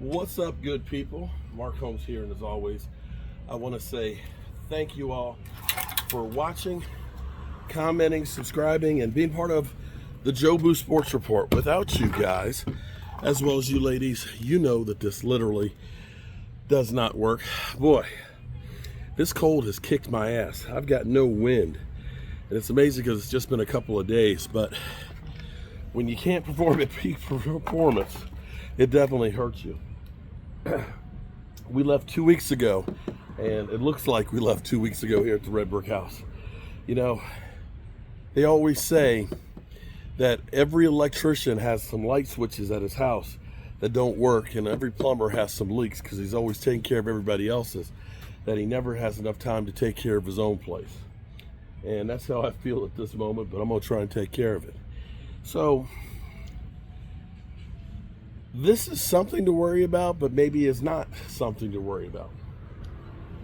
What's up, good people? Mark Holmes here, and as always, I want to say thank you all for watching, commenting, subscribing, and being part of the Joe Boo Sports Report. Without you guys, as well as you ladies, you know that this literally does not work. Boy, this cold has kicked my ass. I've got no wind, and it's amazing because it's just been a couple of days, but when you can't perform at peak performance, it definitely hurts you. We left 2 weeks ago, and it looks like we left 2 weeks ago here at the Red Brick House. You know, they always say that every electrician has some light switches at his house that don't work, and every plumber has some leaks because he's always taking care of everybody else's, that he never has enough time to take care of his own place. And that's how I feel at this moment, but I'm going to try and take care of it. So this is something to worry about, but maybe it's not something to worry about.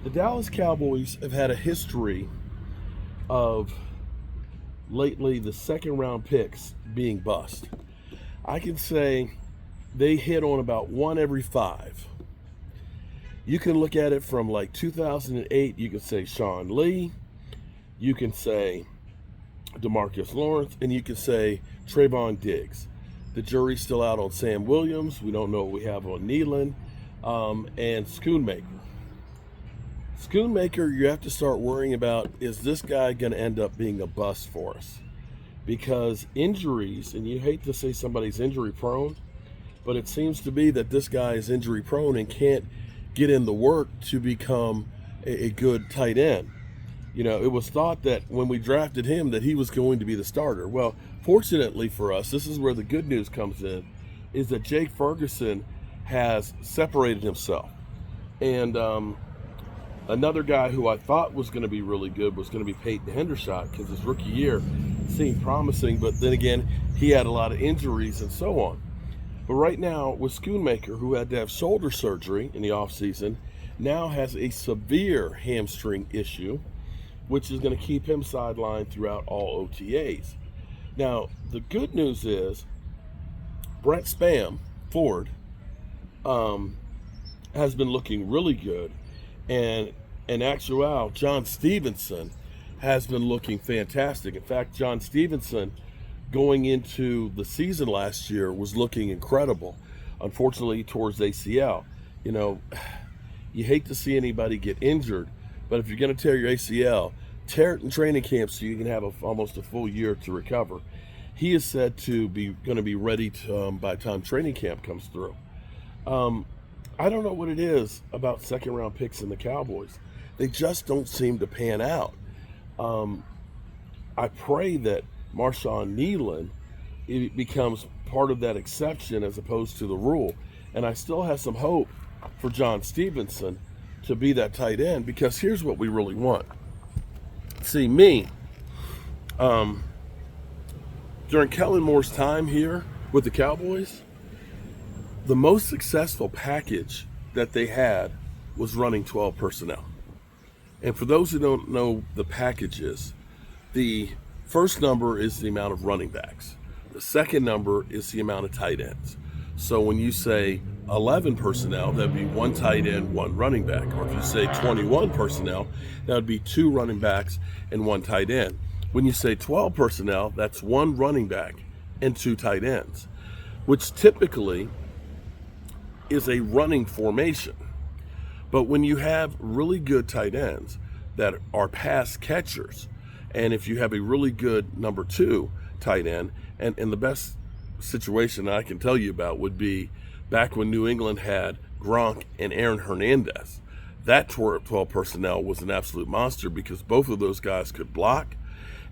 The Dallas Cowboys have had a history of lately the second round picks being bust. I can say they hit on about one every five. You can look at it from like 2008, you can say Sean Lee, you can say DeMarcus Lawrence, and you can say Trayvon Diggs. The jury's still out on Sam Williams. We don't know what we have on Nealon and Schoonmaker. Schoonmaker, you have to start worrying about, is this guy going to end up being a bust for us? Because injuries, and you hate to say somebody's injury prone, but it seems to be that this guy is injury prone and can't get in the work to become a good tight end. You know, it was thought that when we drafted him that he was going to be the starter. Well, fortunately for us, this is where the good news comes in, is that Jake Ferguson has separated himself. And another guy who I thought was going to be really good was going to be Peyton Hendershot, because his rookie year seemed promising, but then again, he had a lot of injuries and so on. But right now, with Schoonmaker, who had to have shoulder surgery in the offseason, now has a severe hamstring issue, which is going to keep him sidelined throughout all OTAs. Now, the good news is Brett Spam, Ford, has been looking really good. And in actual, John Stevenson has been looking fantastic. In fact, John Stevenson, going into the season last year, was looking incredible. Unfortunately, towards ACL. You know, you hate to see anybody get injured, but if you're going to tear your ACL, tear it in training camp so you can have almost a full year to recover. He is said to be going to be ready to, by the time training camp comes through. I don't know what it is about second round picks in the Cowboys. They just don't seem to pan out. I pray that Marshawn Nealon becomes part of that exception as opposed to the rule. And I still have some hope for John Stevenson to be that tight end, because here's what we really want. See, me, during Kellen Moore's time here with the Cowboys, the most successful package that they had was running 12 personnel. And for those who don't know the packages, the first number is the amount of running backs. The second number is the amount of tight ends. So when you say 11 personnel, that would be one tight end, one running back. Or if you say 21 personnel, that would be two running backs and one tight end. When you say 12 personnel, that's one running back and two tight ends, which typically is a running formation. But when you have really good tight ends that are pass catchers, and if you have a really good number two tight end, and the best situation I can tell you about would be back when New England had Gronk and Aaron Hernandez. That 12 personnel was an absolute monster, because both of those guys could block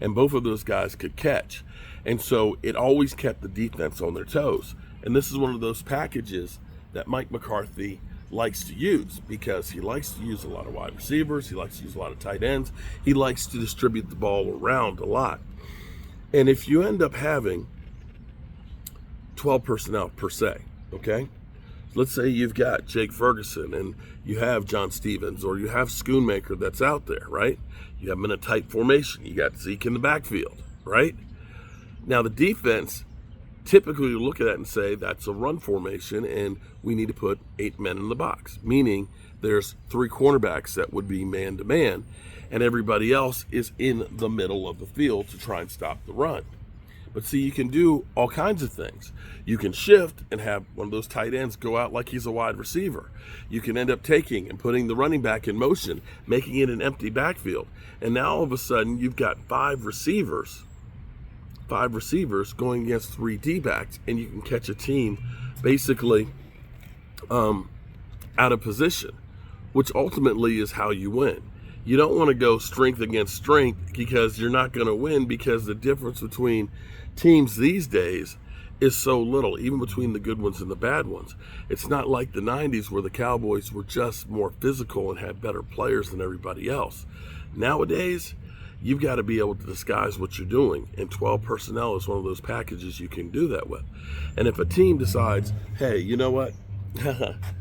and both of those guys could catch. And so it always kept the defense on their toes. And this is one of those packages that Mike McCarthy likes to use, because he likes to use a lot of wide receivers, he likes to use a lot of tight ends, he likes to distribute the ball around a lot. And if you end up having 12 personnel per se, okay? Let's say you've got Jake Ferguson and you have John Stevens, or you have Schoonmaker that's out there, right? You have them in a tight formation. You got Zeke in the backfield, right? Now the defense typically you look at that and say that's a run formation and we need to put 8 men in the box, meaning there's 3 cornerbacks that would be man to man and everybody else is in the middle of the field to try and stop the run. But see, you can do all kinds of things. You can shift and have one of those tight ends go out like he's a wide receiver. You can end up taking and putting the running back in motion, making it an empty backfield. And now all of a sudden you've got 5 receivers going against 3 D-backs, and you can catch a team basically out of position, which ultimately is how you win. You don't want to go strength against strength because you're not going to win, because the difference between teams these days is so little, even between the good ones and the bad ones. It's not like the 90s where the Cowboys were just more physical and had better players than everybody else. Nowadays, you've got to be able to disguise what you're doing, and 12 personnel is one of those packages you can do that with. And if a team decides, hey, you know what,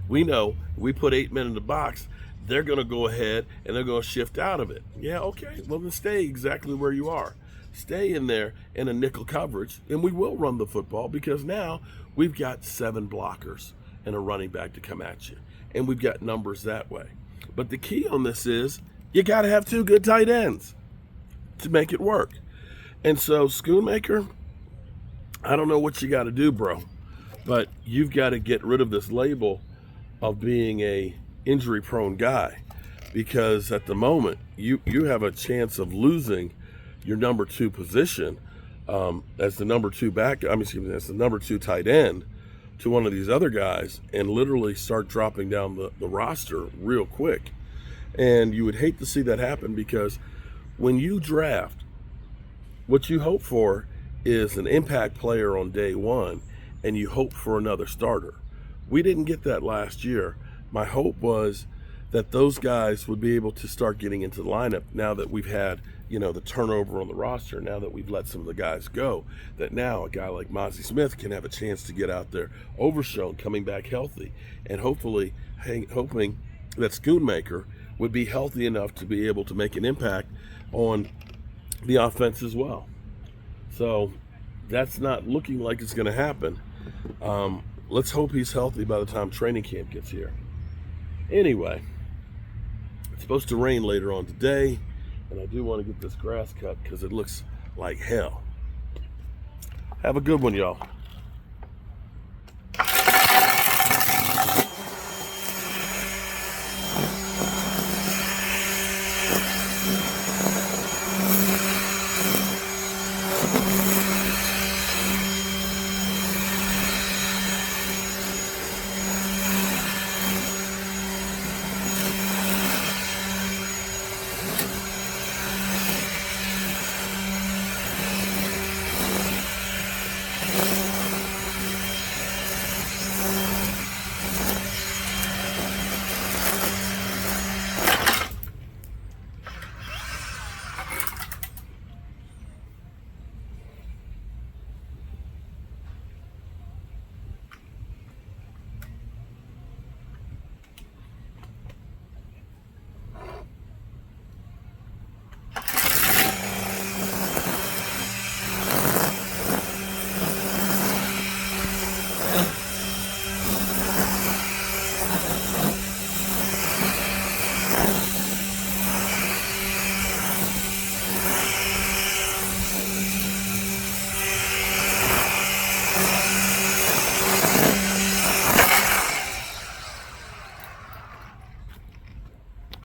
we know we put 8 men in the box, they're going to go ahead and they're going to shift out of it. Yeah, okay, well then stay exactly where you are. Stay in there in a nickel coverage, and we will run the football because now we've got 7 blockers and a running back to come at you, and we've got numbers that way. But the key on this is you got to have 2 good tight ends to make it work. And so Schoonmaker, I don't know what you got to do, bro, but you've got to get rid of this label of being a injury-prone guy, because at the moment you have a chance of losing your number 2 position as the number 2 as the number 2 tight end to one of these other guys, and literally start dropping down the roster real quick. And you would hate to see that happen, because when you draft, what you hope for is an impact player on day 1, and you hope for another starter. We didn't get that last year. My hope was that those guys would be able to start getting into the lineup now that we've had, the turnover on the roster, now that we've let some of the guys go, that now a guy like Mozzie Smith can have a chance to get out there, Overshown coming back healthy, and hoping that Schoonmaker would be healthy enough to be able to make an impact on the offense as well. So that's not looking like it's going to happen. Let's hope he's healthy by the time training camp gets here. Anyway, it's supposed to rain later on today, and I do want to get this grass cut because it looks like hell. Have a good one, y'all.